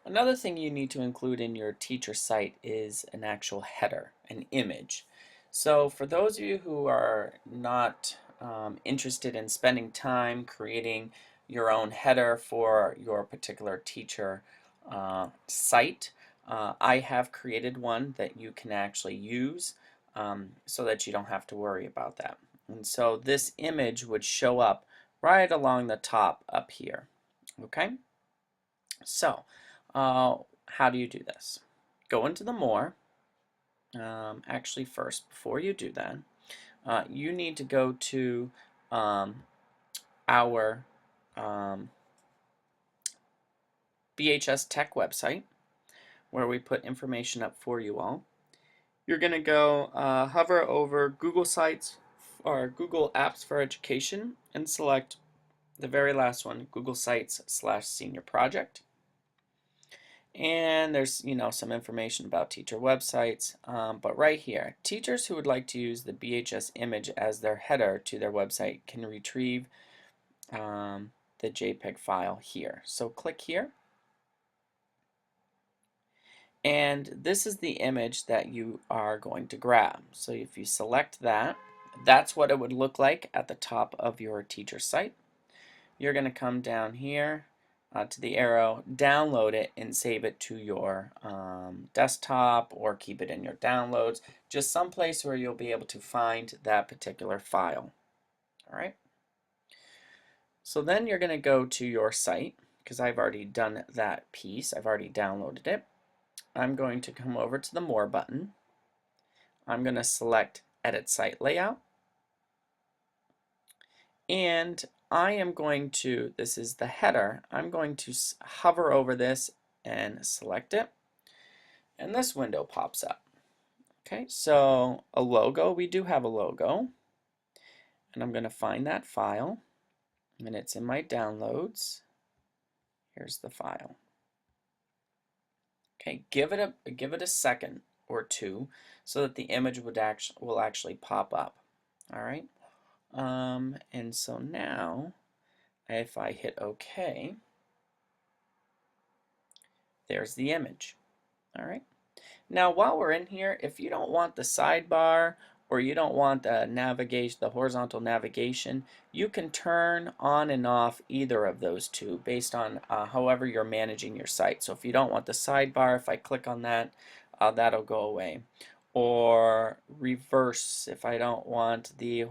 Another thing you need to include in your teacher site is an actual header, an image. So for those of you who are not interested in spending time creating your own header for your particular teacher site, I have created one that you can actually use so that you don't have to worry about that. And so this image would show up right along the top up here. Okay? So, how do you do this? Go into the More. Actually, first, before you do that, you need to go to our BHS Tech website where we put information up for you all. You're going to go hover over Google Sites or Google Apps for Education and select the very last one, Google Sites/Senior Project. And there's, some information about teacher websites, but right here, teachers who would like to use the BHS image as their header to their website can retrieve the JPEG file here. So click here, and this is the image that you are going to grab. So if you select that, that's what it would look like at the top of your teacher site. You're going to come down here to the arrow, download it, and save it to your desktop or keep it in your downloads, just someplace where you'll be able to find that particular file. All right. So then you're going to go to your site, because I've already done that piece. I've already downloaded it. I'm going to come over to the More button. I'm going to select Edit Site Layout. And I am going to, this is the header, I'm going to hover over this and select it. And this window pops up. Okay, so a logo, we do have a logo. And I'm going to find that file. And it's in my downloads. Here's the file. Okay, give it a second or two so that the image will actually pop up. All right. And so now, if I hit OK, there's the image. All right. Now, while we're in here, if you don't want the sidebar or you don't want the navigation, the horizontal navigation, you can turn on and off either of those two based on however you're managing your site. So if you don't want the sidebar, if I click on that, that'll go away. Or reverse, if I don't want the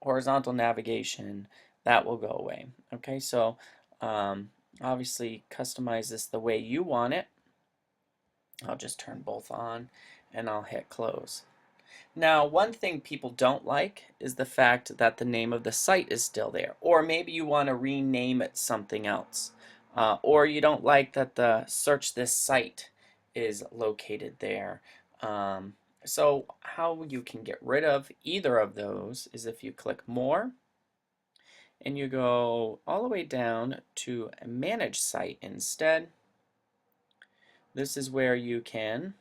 horizontal navigation, that will go away. Okay, so obviously customize this the way you want it. I'll just turn both on and I'll hit close. Now, one thing people don't like is the fact that the name of the site is still there, or maybe you want to rename it something else, or you don't like that the search this site is located there. So how you can get rid of either of those is if you click More and you go all the way down to Manage Site instead. This is where you can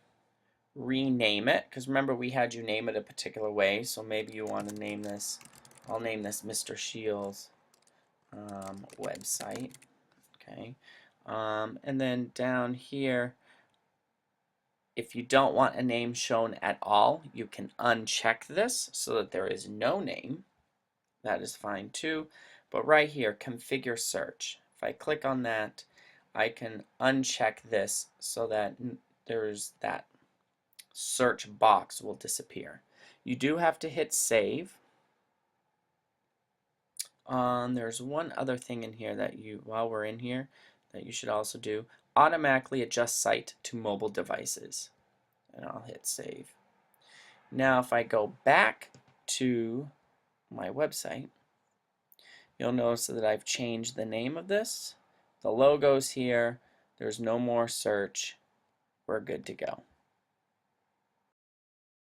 rename it, because remember we had you name it a particular way, so maybe you want to name this, I'll name this Mr. Shields website. Okay, and then down here, if you don't want a name shown at all, you can uncheck this so that there is no name. That is fine too. But right here, configure search. If I click on that, I can uncheck this so that there's that search box will disappear. You do have to hit save. There's one other thing in here that while we're in here, that you should also do. Automatically adjust site to mobile devices. And I'll hit save. Now if I go back to my website, you'll notice that I've changed the name of this. The logo's here. There's no more search. We're good to go.